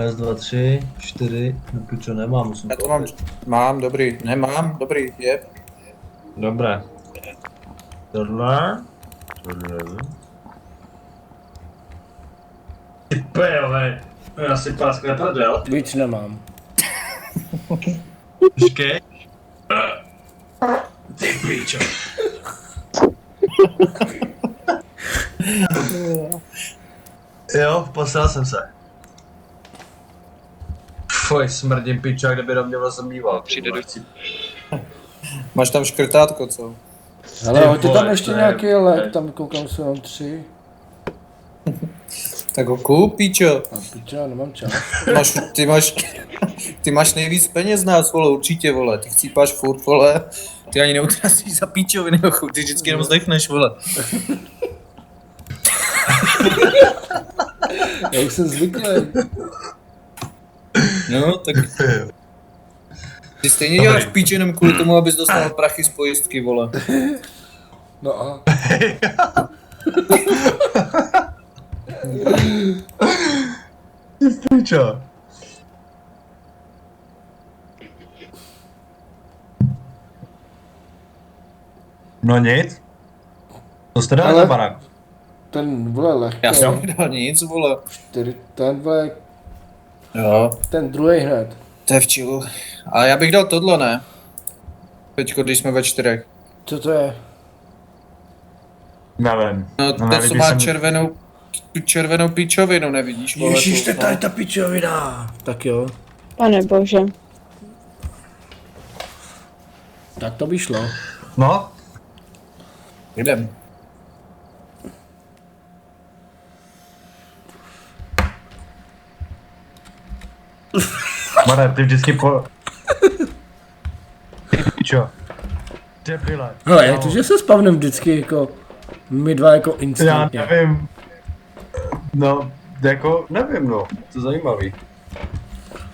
Raz, dva, tři, čtyři. No pičo, nemám, musím Já to mám dobrý, nemám, dobrý, je. Dobré. Tohle. Ty pejové. Já si pás letadel. Víc nemám. Počkej. Ty pičo. Jo, poslal jsem se. Fuj, smrdím pičo, jak kdyby do mě vlastně mýval. Přijde do chci. Máš tam škrtátko, co? Ale hoďte tam vole, ještě to je- nějaký lek, tam koukám se jenom 3. Tak ho kup, píčo. A pičo, já nemám čas. Ty máš nejvíc peněz z nás, vole, určitě, vole. Ty chcípáš furt, vole. Ty ani neutrasíš za píčoviny, ty vždycky jenom zdechneš, vole. Já už jsem zvyklý. No, tak ty stejně děláš píč jenom kvůli tomu, abys dostal prachy z pojistky, vole. No a? Pičo. No nic. To jste dali Ale- za barák. Ten vole lehký. Já jsem nedal nic, vole. 4, ten vole, Jo, ten druhý hned. to je v čilu. Ale já bych dal tohle, ne? Teďko, když jsme ve 4. Co to je? Nevím. No, ten, co nelíbí má se mi- tu červenou píčovinu, nevidíš, vole. Ježíš, to tu- je tady ta pičovina. Tak jo, Pane bože. tak to by šlo. No, Jdem. Mare, ty vždycky po... Ty pičo. Debile. Hele, jak to, že se spavnem vždycky jako, my dva jako Já instantně. nevím. No, jako, nevím no. To je zajímavý.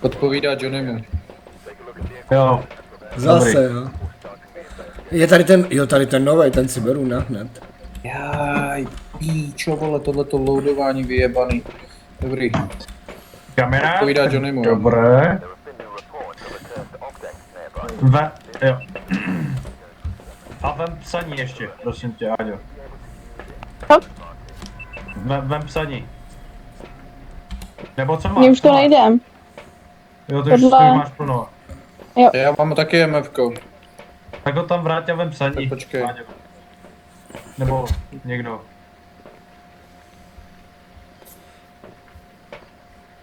Odpovídá Johnnymu. Jo. Zase, jo. Je tady ten, jo, tady ten novej, ten si beru na hned. Jaj, píčo, vole, tohleto loadování vyjebaný. Dobrý. Kamera? Odpovídá Johnnymu. Dobré. Jo. A vem psaní ještě, prosím tě, Áďo. Co? Vem psaní. Nebo co máš? Mně už co to máš? nejde. Jo, ty už Tohle- toho máš plno. Já mám taky MFko. Tak ho tam vrátě a vem psaní. Tak počkej. Áďo. Nebo někdo.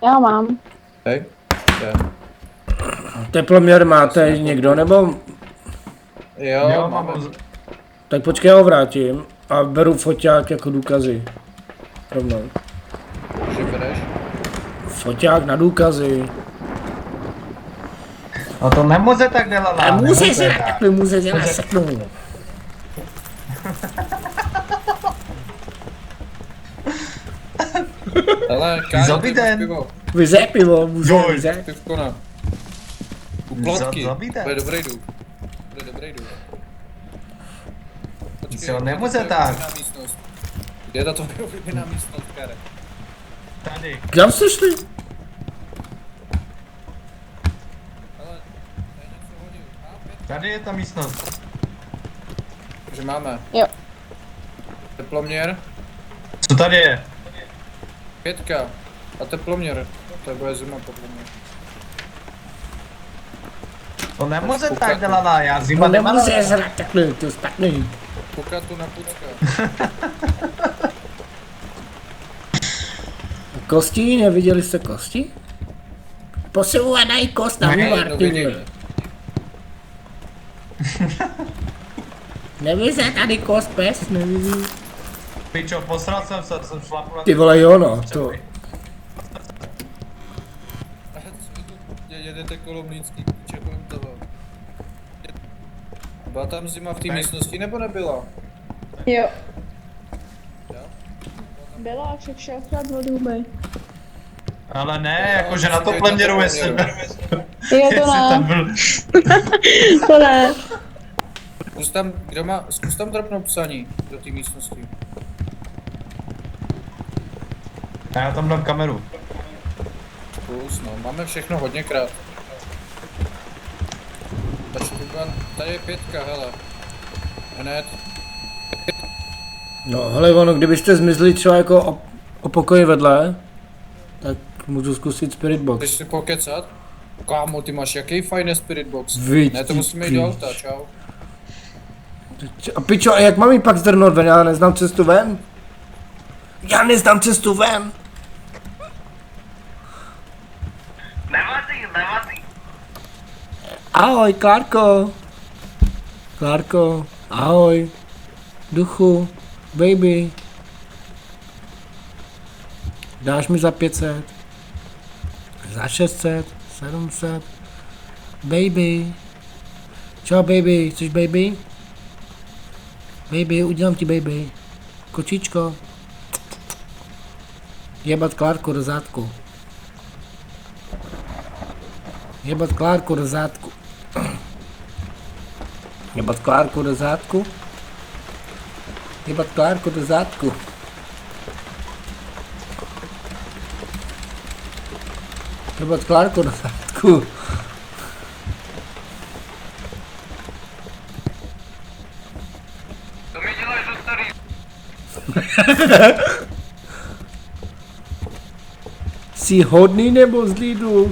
Já mám. Hej. Jdem. Teploměr máte někdo, nebo? Jo, máme. Tak počkej, já ho vrátím a beru foťák jako důkazy. Rovnou. Že bereš? Foťák na důkazy. No to nemůže tak dělat. Může se naseknout. Hele, Kájo, Dobrý ty máš den. pivo. Vyze pivo, může, Joj. vyze. Pivko na. Úplatky. Zabij den. Bude dobrý dům. Bude dobrý dům. Si ho nemůže tak. Kde je ta tvoje oblíbená místnost, Kare? Tady. Kam jste šli? Hele, já něco hodil. Tady je ta místnost. Takže máme. Jo. Teploměr. Co tady je? 5 a teploměr. To bude zima podle mě. To nemůže tak dělat, já No zima nemůže se takhle, to je špatný. Kukat tu na pucka. Kosti, neviděli jste kosti? Posouvají kost na Ne, úvar, no ty vidím. vole. Nevíte tady kost pes, nevidí. Pičo, posral jsem šlapu na Ty vole jo no, to. Jedete kolem Mlýnský píče kolem toho. Byla tam zima v té místnosti nebo nebyla? Jo. Byla a však šel chlap od huby. Ale ne, jakože na to pleměru, jestli Jo, jestli to tam ne. byl. To ne. Zkus tam dropnout psaní do té místnosti. A já tam dám kameru. Plus, no, máme všechno hodněkrát. Tady je 5, hele. Hned. No, hele, ono, kdybyste zmizli třeba jako o pokoji vedle, tak můžu zkusit Spirit Box. Chceš si pokecat? Kámo, ty máš jaký fajný spirit box. Viď, Ne, to ty musíme jít do píč. auta, čau. A pičo, a jak mám jí pak zdrnout ven? Já neznám cestu ven? Já neznám cestu ven! Nevadí. Ahoj, Klárko. Klárko, ahoj. Duchu, baby. Dáš mi za 500? Za 600? 700? Baby. Čau, baby, chceš baby? Baby, udělám ti baby. Kočičko. Jebat Klárku do zádku. Jebat Klárku do zádku. Jebat Klárku do zádku. Jebat Klárku do zádku. Jebat Klárku do zádku. To mi děláš do starý. Jsi hodný nebo zlý duch?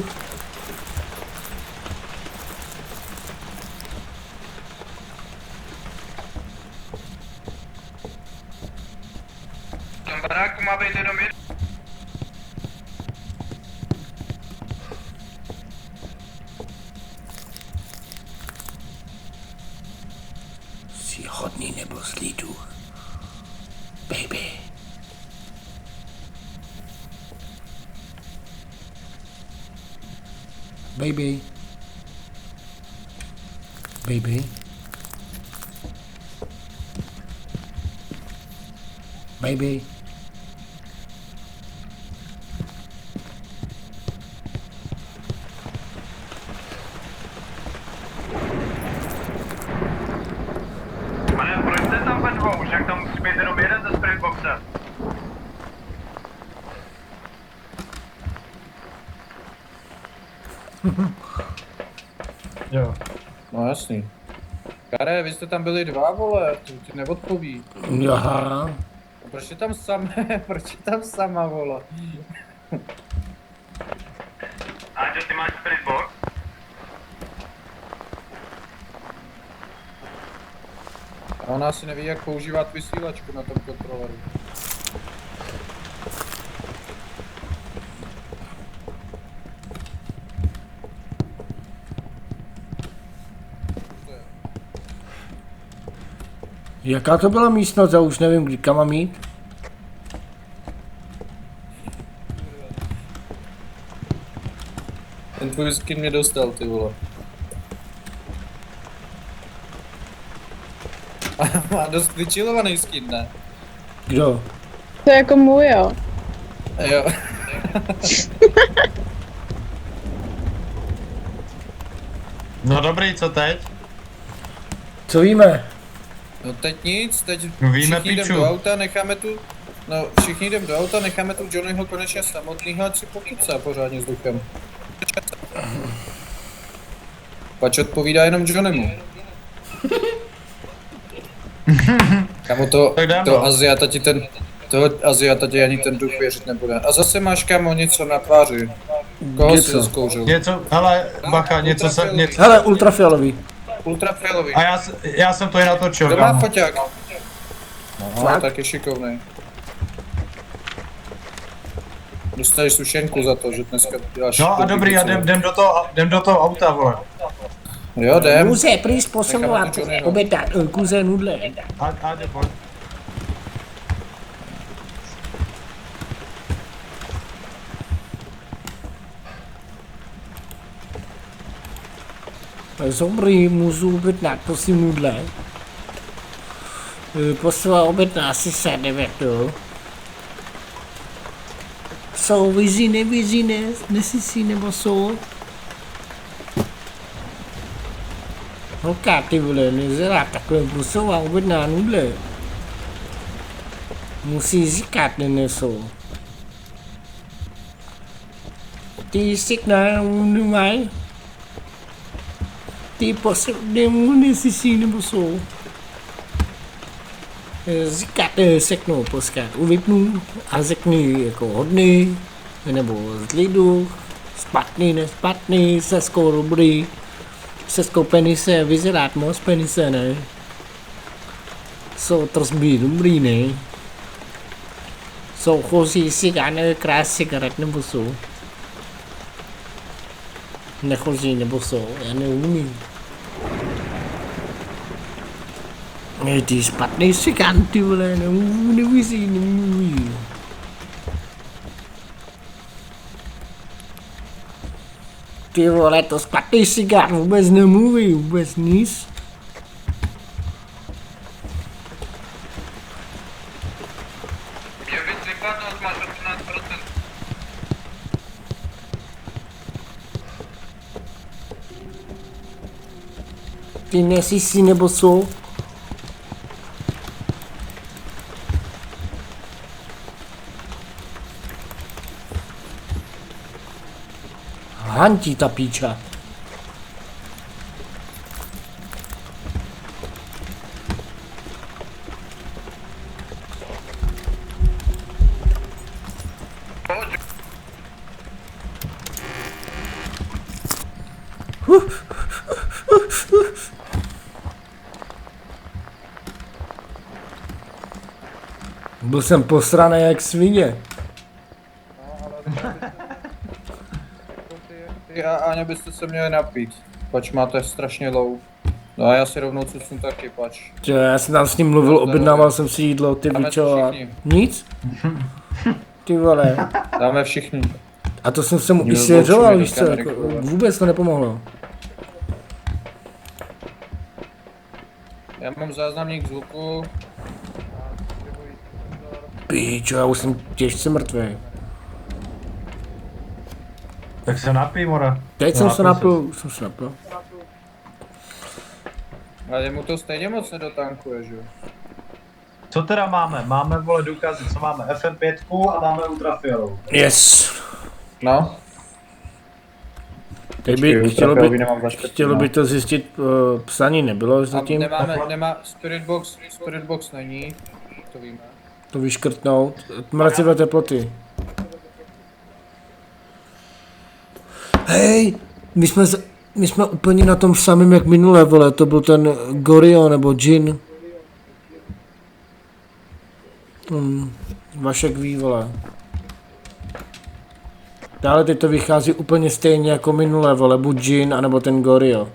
V tom baráku má být jenom jeden. Jsi hodný nebo zlý duch? Baby. Baby. Baby. Baby. Pane, proč jste tam ve dvou? Však tam musí být jenom jeden ze Spirit Boxe. Jo. No jasný. Kare, vy jste tam byli 2, vole, to ti neodpoví. Aha. A proč je tam samé, proč je tam sama, vole? Áďo, ty máš Spirit Box? A ona asi neví, jak používat vysílačku na tom kontroleru. Jaká to byla místnost? Já už nevím, kdy kam mám jít. Ten tvůj skin mě dostal, ty vole. Má dost vyčilovaný skin, ne? Kdo? To je jako můj, jo. Jo. No dobrý, co teď? Co víme? No teď nic, teď No víme, všichni jdem piču. do auta, necháme tu... No, všichni jdem do auta, necháme tu Johnnyho konečně samotnýho, ať si pokýcá pořádně s duchem. Pač odpovídá jenom Johnnymu. Kamo Tak jdem, to no. Aziata ti ten... Toho Aziata ti ani ten duch věřit nebude. A zase máš, kamo, něco na tváři. Koho jsi Něco. zkouřil? Něco, hele, bacha, něco se, něco. Hele, ultrafialový. Ultrafialový. A já jsem to i natočil, Kdo má kámo. foťák? No, Fakt? tak je šikovný. Dostaneš sušenku za to, že dneska děláš... No a dobrý, a jdem do toho auta, vole. Jo, jdem. Může prý způsobovat Necháme tu Johnnyho. obětat kuře nudle. A jde, pojď. Dobrý, můžu obětnat, prosím, nudle. Poslala obětná asi 9, jo. Jsou vyzine, nesísí nebo jsou? Holka, ty vole, nezerá takhle brusová obětná nudle. Musí říkat, nenesou. Ty signál nemají. Ty poslední munici nebo jsou. Říkat, seknu, poskat, uvypnu a řekni jako hodný, nebo z lidu, špatný, nešpatný, seskou dobrý, seskou penise, vyzerát moc penise, ne? Jsou tržby dobrý, ne? Jsou chozí cigány, krás cigaret, nebo jsou? Nechozí, nebo jsou, já neumím. Ty špatný cigán, ty vole, nemůžu. Ty vole, to špatný cigán vůbec nemluví, vůbec nic. Měl být vypadnout, máš 18%. Ty nesísi nebo co? Hantí ta píča. Byl jsem posraný jak svině. Ty a Áňa byste se měli napít. Pač máte strašně low. No a já si rovnou cucnu taky, pač. Já jsem tam s ním mluvil, objednával jsem si jídlo, ty Dáme víčo a... všichni. Nic? Ty vole. Dáme všichni. A to jsem se mu i Měl svěřoval, boučový víš co, kamery, jako, kurva. vůbec to nepomohlo. Já mám záznamník zvuku. Píčo, já už jsem těžce mrtvý. Tak se napij, mora. Teď jsem se napil, Ale mu to stejně moc nedotankuje, že jo? Co teda máme? Máme, vole, důkazy, co máme? FM5 a máme ultrafialovou. Yes. No. Teď Počkej, by, ultrafialový nemám zaškrtný, chtělo no. by to zjistit, psaní nebylo A zatím, nemá Spirit Box není, to víme. to vyškrtnout, mrazivé teploty. Hej, my jsme úplně na tom samém jak minulé, vole, to byl ten Gorio nebo Jin. Vašek ví, vole. Dále teď to vychází úplně stejně jako minulé, vole, buď Jin, anebo ten Gorio.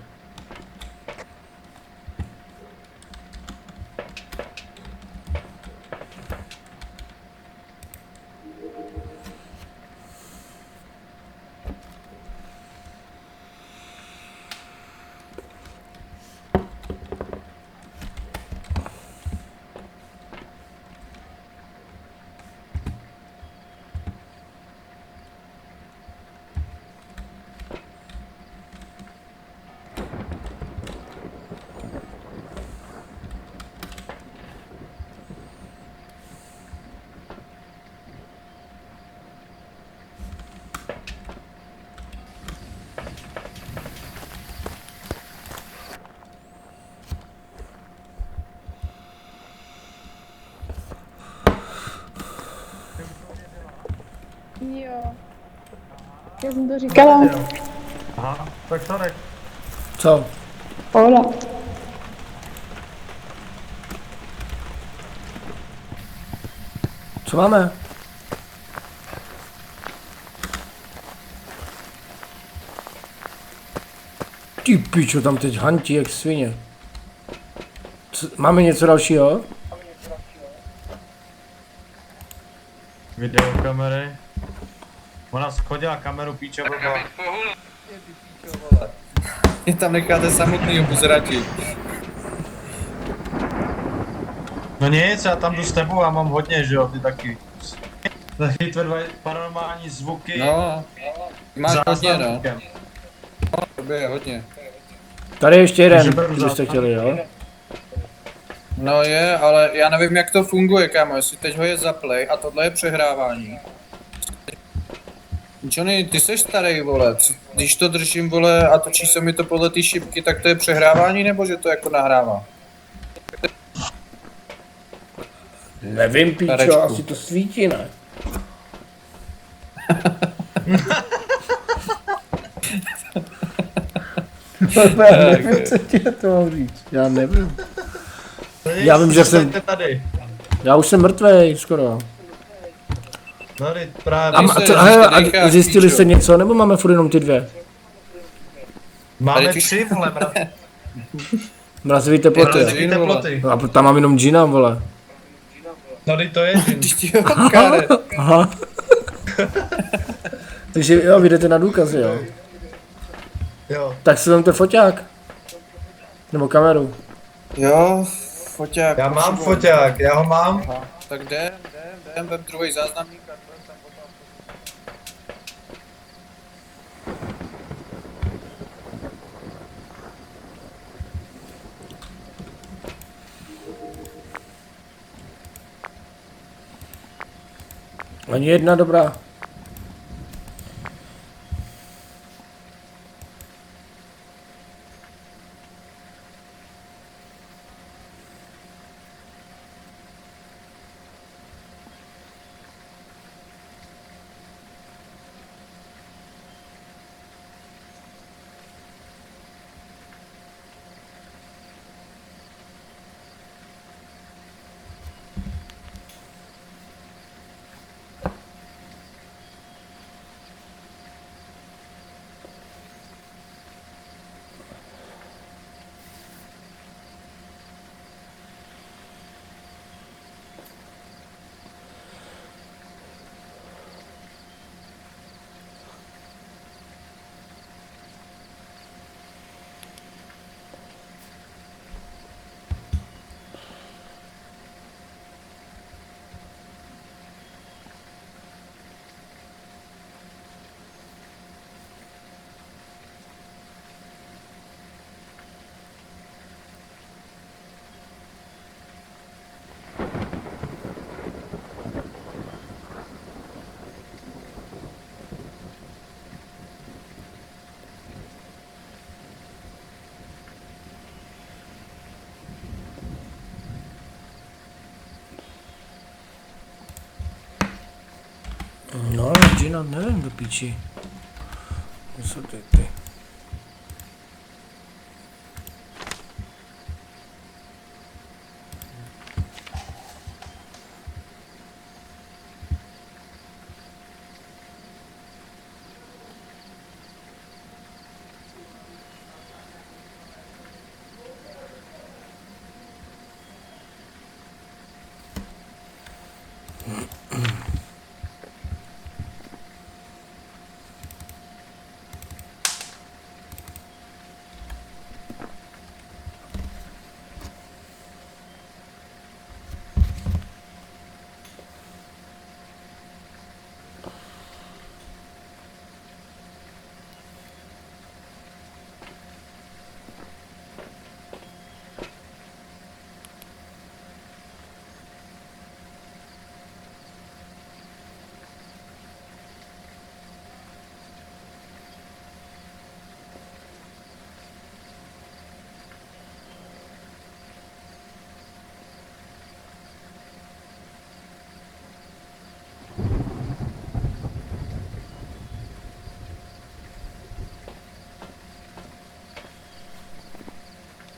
Jo. Já jsem to říkala. Aha, tak to nech. Co? Hola. Co máme? Ty pičo, tam teď hantí jak svině. Máme něco dalšího? Videokamery. Ona schodila kameru, píče, blbá. Mě tam necháte samotnýho buzerati. No nic, já tam jdu s tebou, já mám hodně, že jo, ty taky. Zachytve paranormální zvuky. No, máš hodně, no. záznamníkem. Tobě je hodně. Tady ještě jeden, Takže beru kdybyste záznam. chtěli, jo? No je, ale já nevím, jak to funguje, kámo, jestli teď ho je zaplay a tohle je přehrávání. Johnny, ty jsi starý, vole, když to držím, vole, a točí se mi to podle ty šipky, tak to je přehrávání, nebo že to jako nahrává? Nevím, píčo, Starečku. asi to svítí, ne? Já nevím, co ti na to mám říct. Já nevím. Já vím, že jsem- Zůstaňte tady. Já už jsem mrtvej, skoro. No, teď právě. A, se- co, že a si necháš, zjistili píčo. jste něco, nebo máme furt jenom ty dvě? Máme Tady ti- 3, vole, Mrazivý teploty. mrazivý teploty. No a tam mám jenom džina, vole. No, teď to je džin. Když ti ho káre. Aha. Takže jo, vy jdete na důkazy, jo. Jo. Tak si vemte foťák. Nebo kameru. Jo, foťák. Já mám potřebuji. foťák, já ho mám. Aha. Tak jdem, vem druhý záznamník a budem tam potom. Ani jedna dobrá. No, džina, nevím do píči. Co jsou ty?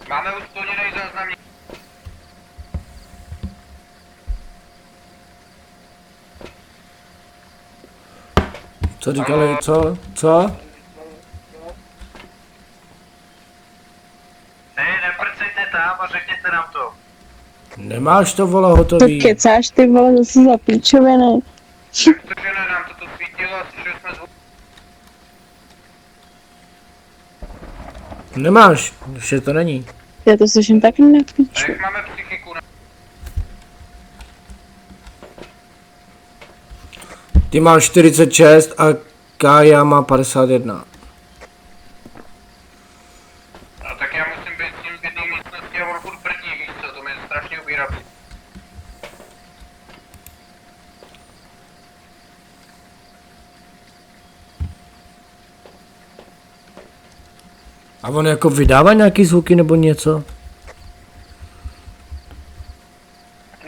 Máme už splněný záznamník. Co říkali, co? Co? Neprcejte tam a řekněte nám to. Nemáš to, vole, To hotový. kecáš ty vole zase za píčoviny. Protože ne, nám to tu svítilo a slyšeli jsme zvuk. Nemáš, ještě to není. Já to slyším taky na A píču. jak máme psychiku? Ty máš 46 a Kája má 51. No tak já musím být s tím v jedné místnosti a on furt brzdí, víš co, to mi strašně ubírá. A on jako vydává nějaký zvuky nebo něco?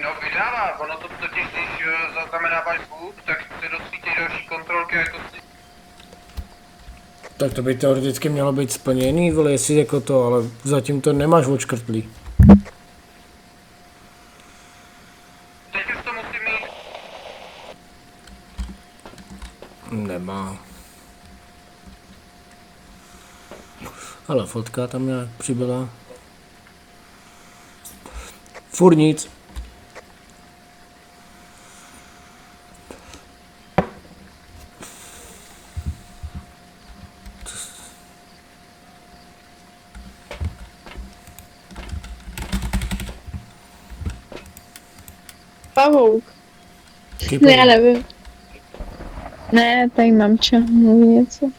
No vydává, ono to totiž, když zaznamenáváš zvuk, tak se dosvítí další kontrolky jako si... Tak to by teoreticky mělo být splněný, vole, jestli jako to, ale zatím to nemáš odškrtlý. Teď už to musím mít. Nemá. Ale fotka tam nějak přibyla. Furt nic. Pavouk. Ne, já nevím. Ne, tady mamča mluví něco.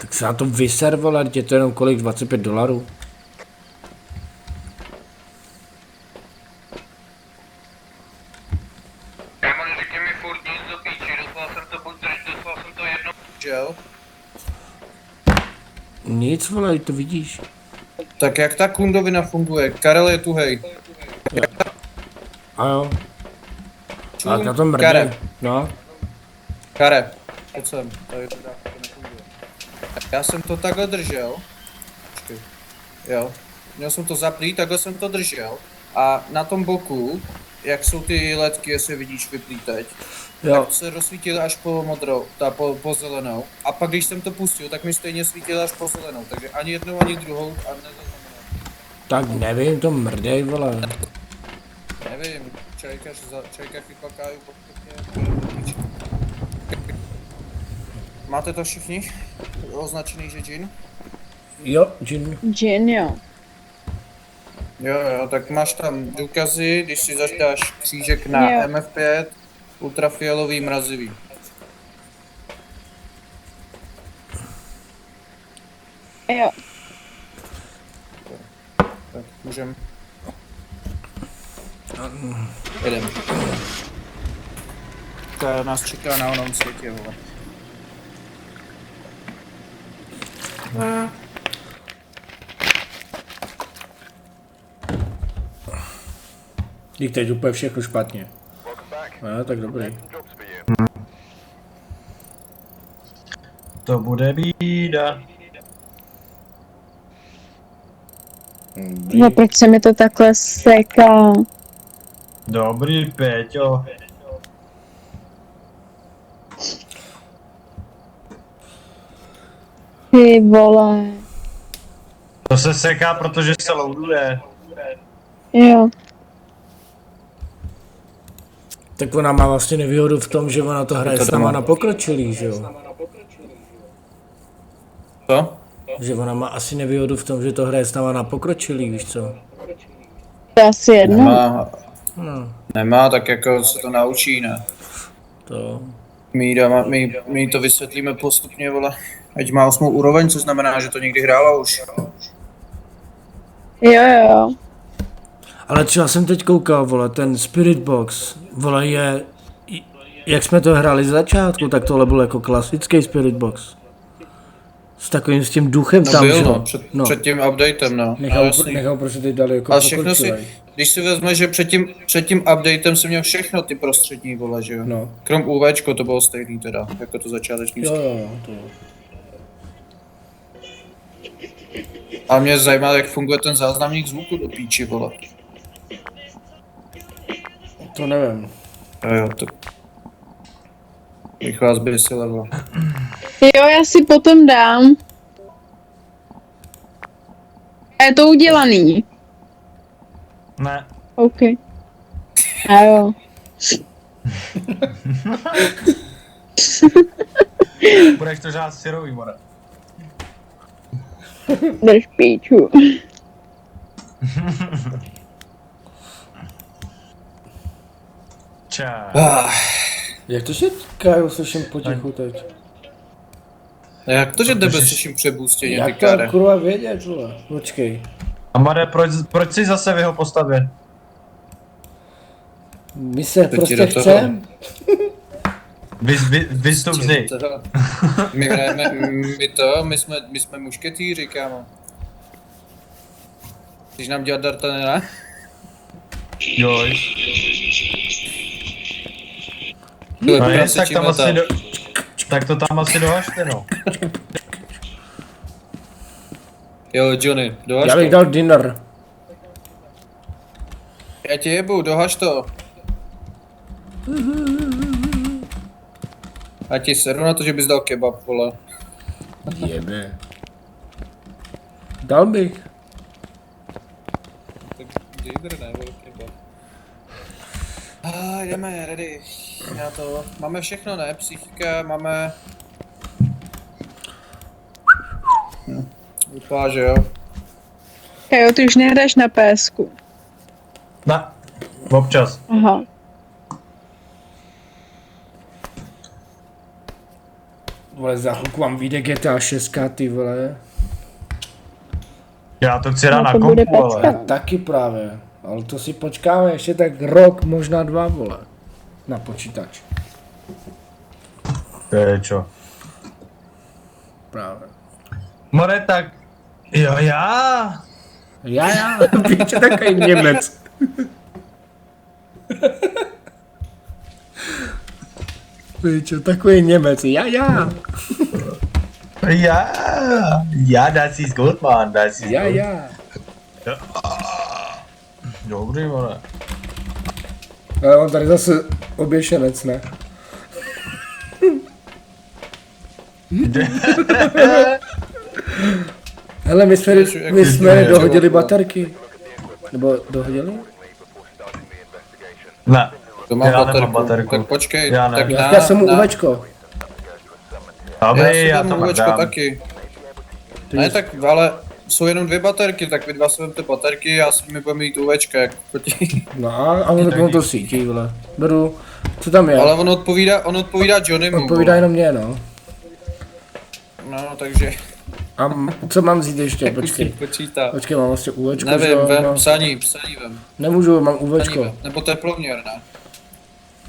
Tak se na to vyser, vole, je to jenom kolik, $25? Kámo, neřekni mi furt nic do píči, doslal jsem to buď doslal jsem to jedno. Že jo? Nic, vole, to vidíš. Tak jak ta kundovina funguje? Karel je tuhej. A jo. Čum, A na tom mrdí. Kare, No. Kare, pojď sem, tady to dávka nefunguje. Já jsem to takhle držel. Počkej. Jo. Měl jsem to zaplý, takhle jsem to držel. A na tom boku, jak jsou ty ledky, jestli vidíš vyplý teď, Jo. tak se rozsvítily až po modrou, po zelenou. A pak když jsem to pustil, tak mi stejně svítilo až po zelenou. Takže ani jednou, ani druhou a nezaznamenal. Tak nevím, to mrdej, vole. Nevím, čajka chypakáju postupně. Máte to všichni? Označený, že džin? Jo, džin. Gin, jo. Jo, tak máš tam důkazy, když si zaštáš křížek na Jo. MF5, ultrafialový mrazivý. Jo. Tak můžem. Jedem. To nás čeká na onom světě, vole. Dík, teď úplně všechno špatně. No, tak dobrý. To bude bída. No, proč se mi to takhle seká? Dobrý, Péťo. Ty vole. To se seká, protože se loaduje. Jo. Tak ona má vlastně nevýhodu v tom, že ona to hraje s náma na pokročilý, že jo? Co? Že ona má asi nevýhodu v tom, že to hraje s náma na pokročilý, víš co? To je asi jedno. Nemá, No, nemá, tak jako se to naučí, ne? to... My to vysvětlíme postupně, vole. Ať má 8. úroveň, což znamená, že to někdy hrála už. Jo. Ale třeba jsem teď koukal, vole, ten Spirit Box, vole, je... Jak jsme to hráli z začátku, tak tohle byl jako klasický Spirit Box. S takovým s tím duchem No tam, byl, že? no, před tím updatem, no. Nechal prostě teď dali jako Ale všechno si, pokročilej. když si vezme, že před tím updatem jsem měl všechno ty prostřední, vole, že jo. No. Krom UVčko to bylo stejný teda, jako to začáteční. Jo, to... A mě zajímá, jak funguje ten záznamník zvuku do píči, vole. To nevím. Jo, to... Bych vás bysile, vole. Jo, já si potom dám. A je to udělaný. Ne. OK. A jo. Budeš to žát syrový, more. Drž píču. Čá. Jak to, že Kájo slyším potichu teď? A jak to, že tebe slyším přebůstěně, ty Jak to káre? kurva vědět, vole? Počkej. Amare, proč jsi zase v jeho postavě? My se ti prostě do toho. chcem. Vystup z něj. My hrajeme, my jsme mušketýři, kámo. Chceš nám dělat D'Artagnana? Joj. Tyhle No je, tak prasečí tam meta. asi tak to tam asi dohažte, no. Jo, Johnny, dohaž Já bych to. dal dinner. Já tě jebu, dohaž to. A ti seru na to, že bys dal kebab, vole. Jebe. Dal bych. Tak dinner, ne, vole, kebab. Jdeme, ready. Já to, máme všechno, ne? Psychika, máme... Vypadá, že jo. Jo, ty už nehraješ na PSku. Na, občas. Aha. Vole, za chvilku vám vyjde GTA 6, ty vole. Já to chci hrát No na to bude kompu, ale. pecka. Taky právě. Ale to si počkáme ještě tak rok, možná 2, vole. Na počítač. To je čo. Právě. More, tak... Jo, já. Já, píče takový Němec. Píče, takový Němec, já. Já, das ist gut, man, das ist gut. Já. Dobrý, more. Ale on tady zase oběšenec, ne? Hele, my jsme dohodili baterky. Nebo dohodili? Ne, To mám já nemám baterku. baterku. Tak počkej, Já ne. tak Já jsem mu uvečko. Dobrý, já já si to dám pak uvečko dám. taky. Ne, tak ale jsou jenom 2 baterky, tak vy 2 si vemte baterky a s nimi budeme mít uvečka, jak proti. No a on to sítí, vole. Beru, co tam je? Ale on odpovídá Johnnymu. Odpovídá jenom mě, no. No, takže A co mám vzít ještě? Počkej. počítá. Počkej, mám vlastně úvečko, že Nevím, jo? vem, No. psaní vem. Nemůžu, mám Psaní úvečko. vem. Nebo teplovměr, ne?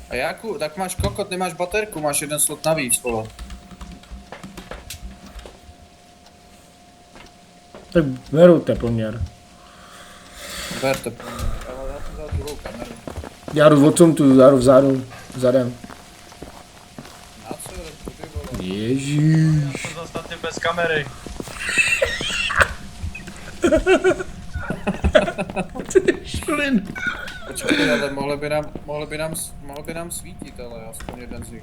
A Jáku, tak máš kokot, nemáš baterku, máš jeden slot navíc, vole. Tak beru teploměr. Ber teplovměr. Ale já jsem vzal druhou kameru. Já jdu odsum tu, já jdu vzadu, zadem. Na co, kudy, vole? Ježíš. To zase ty bez kamery. Šlin. Počkej, ale mohli by nám svítit, ale aspoň jeden z nich.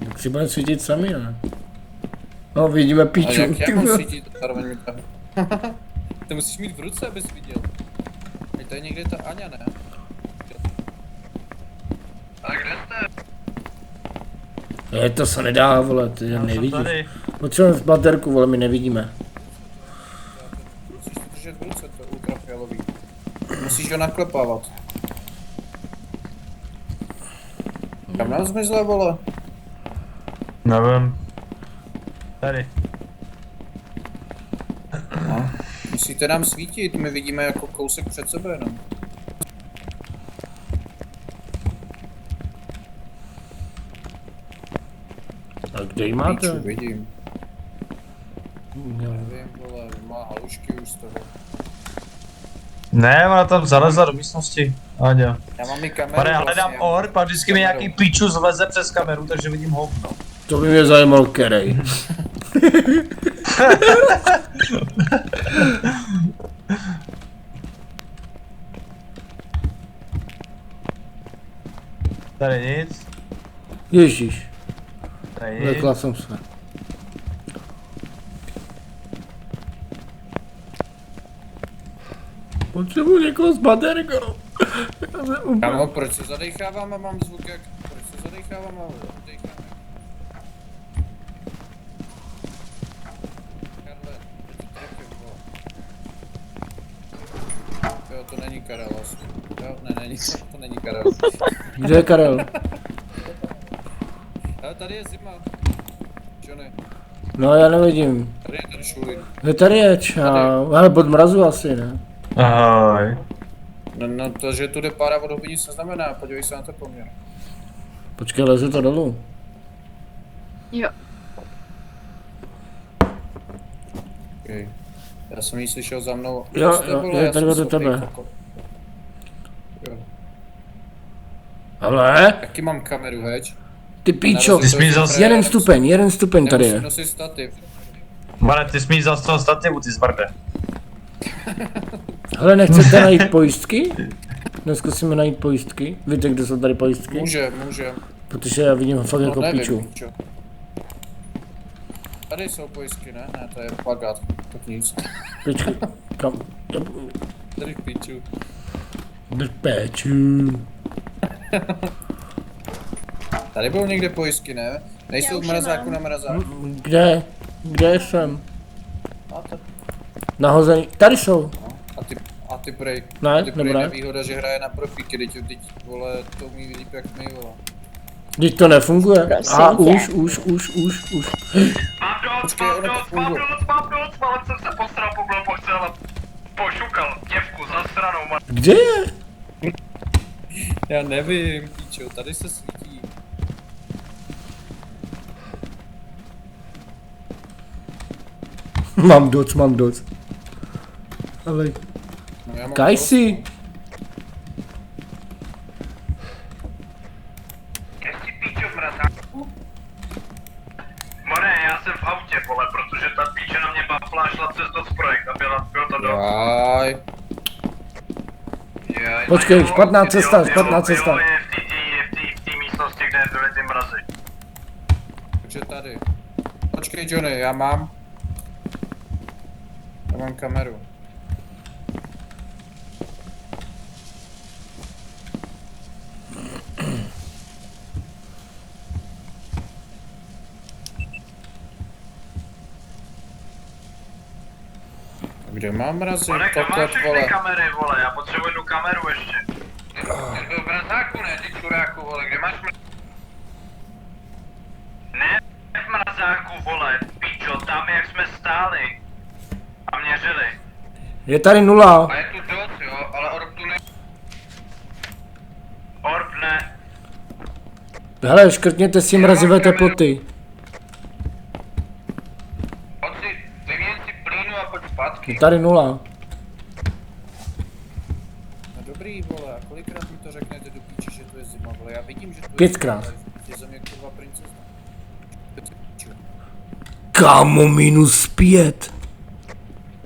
Tak si budeme svítit sami, ne? No, vidíme A píču. jak mám svítit, zároveň mi tam. Ty musíš mít v ruce, abys viděl. Teď tady někde je ta Aňa, ne? A kde jste? To se nedá, vole, ty Já jsem nevidíš. tady. Potřebujeme baterku, vole, my nevidíme. Musíš to držet v ruce, to je ultrafialový. Musíš ho naklepávat. Kam nám zmizla, vole? Nevím. Tady. No. Musíte nám svítit, my vidíme jako kousek před sebe jenom. A kde jí máte? Píču, vidím. Nevím, vole, má halušky už z toho. Ne, ona tam zalezla do místnosti. Aďa. Já mám i kameru. Pane, hledám vlastně. orb, pak vždycky mi nějaký piču zleze přes kameru, takže vidím hovno. To by mě zajímal, kerej. Tady nic. Ježíš, Tady nic. lekla jsem se. Potřebuji někoho s baterkou. Já jsem úplně... Kámo, proč se zadechávám a mám zvuk jak... Proč se zadechávám a oddechám jak... Karle, teď ti trefím, vole. Jo, to není Karel asi. Jo, ne, není, to není Karel. Kde je Karel? Ale tady je zima. Johnny, No, já nevidím. tady je ten šulin. Tady je, čau. Ale pod mrazu asi, ne? Ahoj. No to, že tu jde pára vodou, nic neznamená, podívej se na to poměr. Počkej, leze to dolů. Jo. Okay. Já jsem ji slyšel za mnou. Jo, Co to jo, bylo? je Já tady jsem do slepej tebe. kokot. Jo. Ale, Taky mám kameru, heč. ty píčo, Ty smíš zas- jeden stupeň tady je. Nemusím nosit stativ. Mare, ty smíš zase toho stativu, ty zbarde. Hele, nechcete najít pojistky? Neskusíme najít pojistky? Víte, kde jsou tady pojistky? Může. Protože já vidím ho fakt jako nevím, píču. píčo. Tady jsou pojistky, ne? Ne, to je plagát. Tak nic. Počkej, kam? Tady píču. Drž péču. Tady budou někde pojistky, ne? Nejsou Já v už mrazáku mám. na mrazáku. Kde? Kde jsem? Máte. Nahozený, tady jsou. A ty prej. Ne, A ty prej dobré. nevýhoda, že hraje na profíky, teď vole, to umí líp jak my, vole. Teď to nefunguje. Prosím A tě. už. Mám doc, Počkej, mám ono to doc, funguje. malem jsem se posral, pochcel a pošukal děvku zasranou, Kde je? Já nevím, píčo, tady se svítí. Mám doc. Ale, No, já mám Kajsi. Jestli píčo v mrazáku? More, já jsem v autě, vole, protože ta píče na mě bafla šla přes doc projekt a byl to do... Jaj. Počkej, špatná cesta. Jo, je v té místnosti, kde byly ty mrazy. Takže tady. Počkej, Johnny, já mám kameru. Kde mám mrazy? More, kam máš Kokot, všechny vole. kamery, vole, já potřebuji jednu kameru ještě. Ty byl v mrazáku, ne, ty čuráku, vole, kde máš Ne, v mrazáku, vole, pičo, tam jak jsme stáli a měřili. Je tady 0. A je tu doc, jo, ale orb tu ne... Orb ne. Hele, škrtněte si mrazivé teploty. Pojď si, vyměň si plínu a pojď zpátky. Je tady 0. No dobrý, vole, a kolikrát mi to řeknete do píči, že to je zima, vole, já vidím, že to je 5krát. zima, ale je země kurva princezna. Kámo, -5.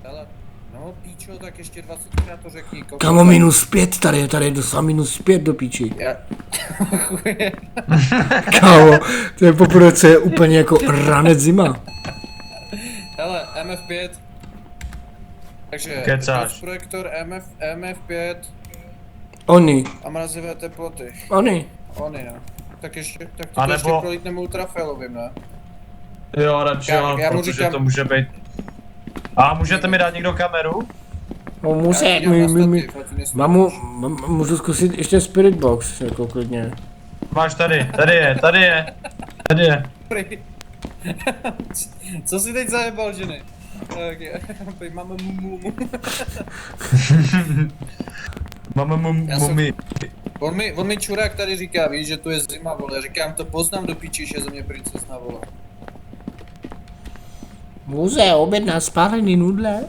Hele, no píčo, tak ještě 20krát to řekni. kokot. Kámo, -5, tady je dosa -5 do píči. Já... Kámo, to je poprvé, co je úplně jako ranec zima. Hele, MF5. Takže, Kecáš. projektor MF5 Oni, a mrazivé teploty. oni. Ony, no. Tak to A ještě nebo- prolítneme ultrafialovým, ne? Jo, radši Já- jo, já mu protože říkám- to může být. A můžete mi dát někdo kameru? No může, Já ti dám na stativ, ať ti nesmí. můžu zkusit ještě Spirit Box, jako klidně. Máš tady je. Prý. Co jsi teď zajebal, ženy? Tak je, prý máme mumu. Máme Já jsem- mumi. On mi čurák tady říká, víš, že tu je zima, vole. Říkám, to poznám do píči, že je země princezna, vole. Může objednat spálený nudle?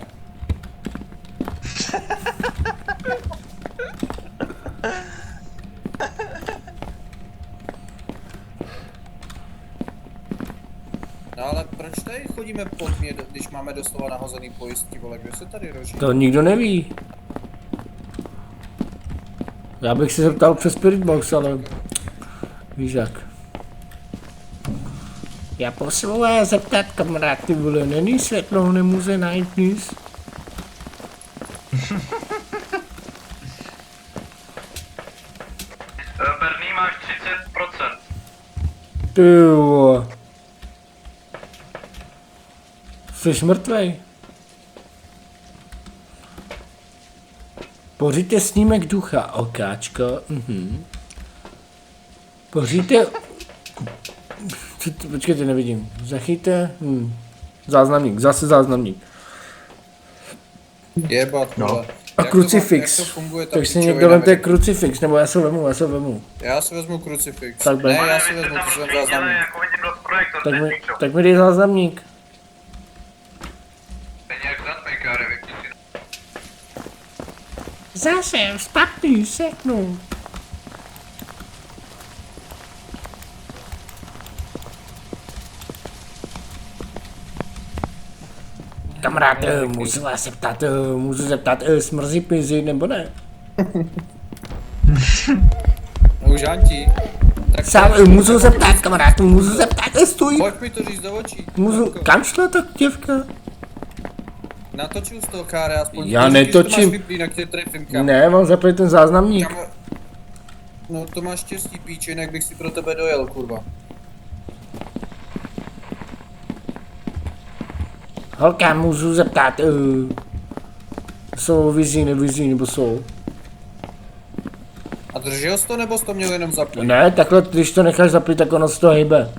No ale proč tady chodíme pod mě, když máme doslova nahozený pojistky, vole, kde se tady roží? To nikdo neví. Já bych se zeptal přes Spirit Box, ale víš jak. Já posluji zeptat kamarád, ty vole, není světlo, nemůže najít nic. Berný máš 30%. Ty vole. Jsi mrtvej. Pořiďte snímek ducha, okáčko, Pořiďte... Počkejte, nevidím. Zachyťte... Záznamník, zase záznamník. Jebat, No. vole. A Jak krucifix. To funguje ta Tak si píčovina, někdo vemte nevím. krucifix, nebo já se vemu. Já si vezmu krucifix. Tak Ne, bez. já si Vy jste vezmu, tam to jsem rozlídili, záznamník. jako vidím dost projektor, Tak teď mi, pičo. tak mi dej záznamník. To je nějak zatmej, Kare, vypni si. Zase špatný, seknu. Kamarád, můžu zeptat, smrzí pizy nebo ne? No už Anti. Tak Můžu zeptat, kamarád, můžu zeptat, stůj. pojď mi to říct do očí. Můžu, Matko, kam šla ta děvka? natočil z toho Káre, aspoň Já to říkej, že netočím. To máš vyplý, na který trefím kam. Ne, mám zapojit ten záznamník. Kam... No to máš štěstí, píči, jinak bych si pro tebe dojel, kurva. Holka, můžu zeptat, jsou vizí nebo jsou? A držel jsi to, nebo jsi to měl jenom zapnout? Ne, takhle, když to necháš zapít, tak ono se to hejbe.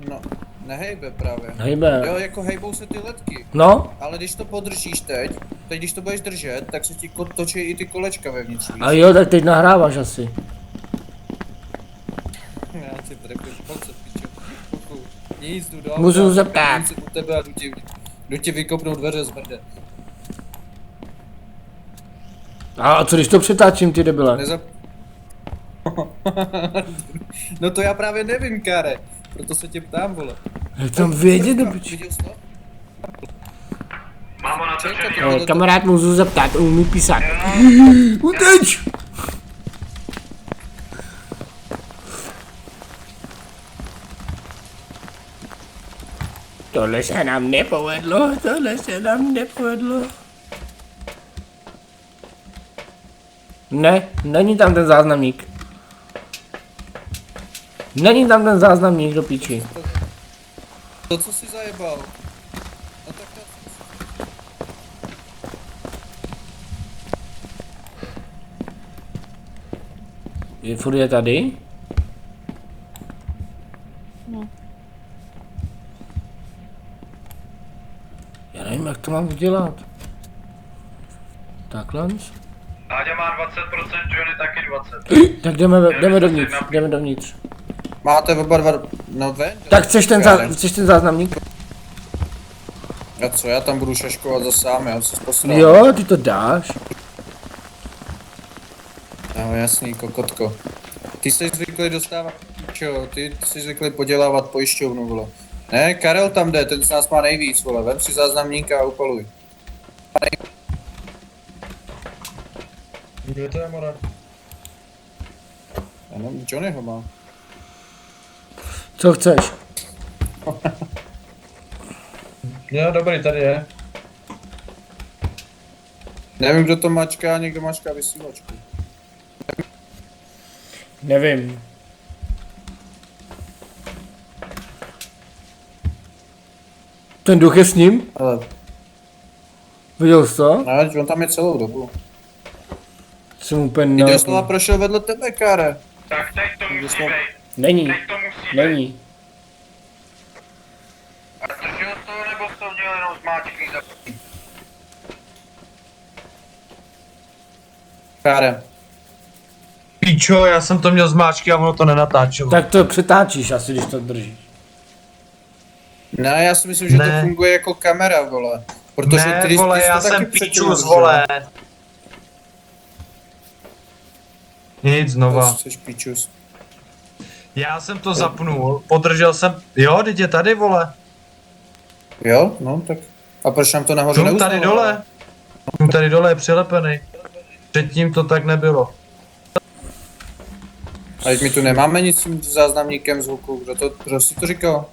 No, nehejbe právě. Hejbe. Jo, jako hejbou se ty ledky. No, Ale když to podržíš teď, když to budeš držet, tak se ti točí i ty kolečka vevnitř, víš? a jo, tak teď nahráváš asi. Já tě trefím, pojď se, pičo. Kuku. Nic, jdu do Můžu auta, zeptat. jdu u tebe a jdu ti vykopnout dveře z brde. A co když to přetáčím, ty debile? Nezap... No to já právě nevím, Kare. Proto se tě ptám, vole. Jak tam vědět, do piči? Viděl jsi to? Mámo na to, Čekaj, že to- jo. Kamarád, můžu zeptat, umí písat. Uteč! Tohle se nám nepovedlo. Ne, není tam ten záznamník. Není tam ten záznamník do piči. To, co jsi zajebal. No tak to... Furt je tady? No. Já nevím, jak to mám udělat. Takhle? Áďa má 20%, Johnny taky 20. Tak jdeme dovnitř. Máte oba dva... No ven? Tak chceš ten Kare. záznamník? A co, já tam budu šaškovat za sám, já se posral. Jo, ty to dáš. No jasný, kokotko. Ty jsi zvyklý dostávat, čo, ty jsi zvyklý podělávat pojišťovnu, vole. Ne, Karel tam jde, ten z nás má nejvíc, vole, vem si záznamníka a upaluj. Kde to je, more? Ano, Johnny ho má. Co chceš? Jo, dobrý, tady je. Nevím, kdo to mačká, někdo mačká vysílačku. Nevím. Ten duch je s ním? Ale, Viděl jsi to? no, on tam je celou dobu. Jsem úplně Ty doslova prošel vedle tebe, Kare. Tak teď to musí Doslova- být. Není, Teď to musí být. není. A držel to, nebo jsi to měl jenom zmáčkný za... Kare. Píčo, já jsem to měl zmáčky a ono to nenatáčelo. Tak to přetáčíš asi, když to držíš. Ne, já si myslím, že Ne. to funguje jako kamera, vole. Protože Ne, ty vole, jsi to já taky jsem předtím píčus, držel. vole. Nic, To znova. jsi píčus. Já jsem to zapnul, podržel jsem, jo, teď je tady, vole. Jo, no tak. A proč nám to nahoře Jdu neuznalo? tady dole. Jdu tady dole je přilepený. Předtím to tak nebylo. A teď my tu nemáme nic s tím záznamníkem zvuku. Kdo si to říkal?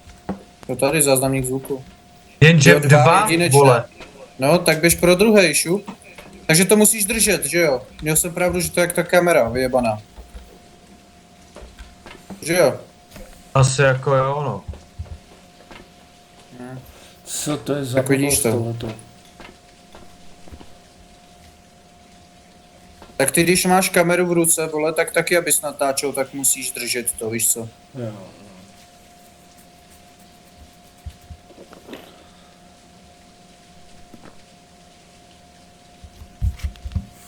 To tady záznamník zvuku. Jenže Jo, dva dva, jedinečné. vole. No, tak běž pro druhej, šup. Takže to musíš držet, že jo? Měl jsem pravdu, že to je jak ta kamera, vyjebaná. Že jo? Asi jako jo, no. Co to je za Tak vidíš to. tohleto? Tak ty, když máš kameru v ruce, vole, tak taky, abys natáčel, tak musíš držet to, víš co? Jo.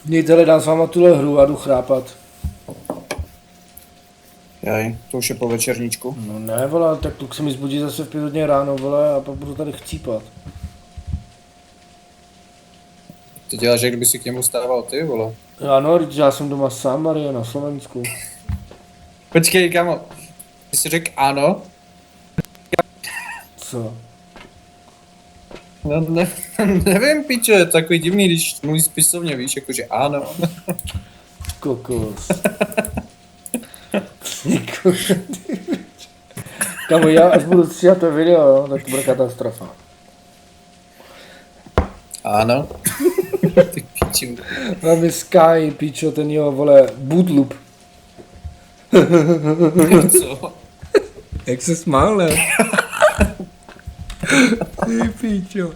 Mějte, dám s váma tuhle hru a jdu chrápat. Jaj, to už je po večerníčku. No ne, vole, tak kluk se mi zbudí zase v 5 hodin ráno, vole, a pak budu tady chcípat. Ty děláš, jak kdyby si k němu stával ty, vole. Ano, když já jsem doma sám, Marie, na Slovensku. Počkej, kamo. Ty jsi řekl ano? Co? No, nevím, pičo, je to takový divný, když mluvíš spisovně, víš, jakože ano. Kokos. Kamo, já až budu stříhat to video, jo, tak to bude katastrofa. Ano. Ty piču. Hlavně Sky, pičo, ten jo, vole, bootloop. Co? Jak se smál, ne? Ty pičo.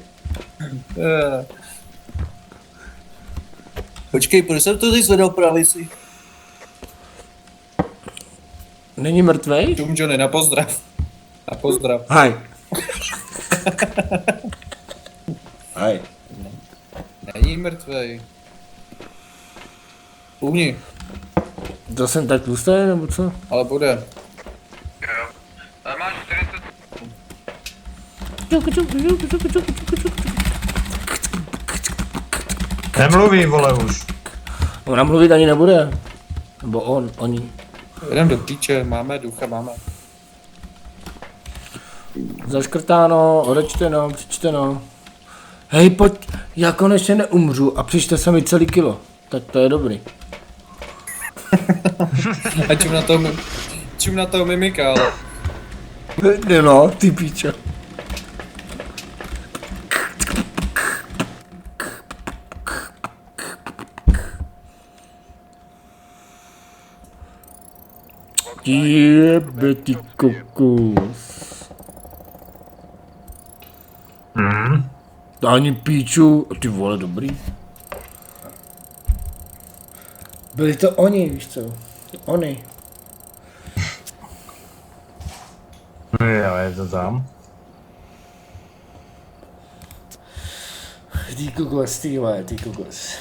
Počkej, proč jsem to teď zvedal pravici? Není mrtvej? Tom Johnny, na pozdrav. Na pozdrav. Hej. Hej. Není mrtvej. Uhni, To jsem tak tlustý, nebo co? ale bude. Jo. Ale máš 40... Nemluví, vole, už. Ona mluvit ani nebude. Nebo on, oni. Jdem do píče, máme ducha, máme. Zaškrtáno, odečteno, přečteno. Hej, pojď, já konečně neumřu a přičte se mi celý kilo. Tak to je dobrý. A čím na toho mimika, ale. No, ty píčo. Jebe ty kokos. Ani píču, ty vole, dobrý. Byli to oni, víš co? Oni. Jo, je to tam. Ty kokos, ty vole, ty kokos.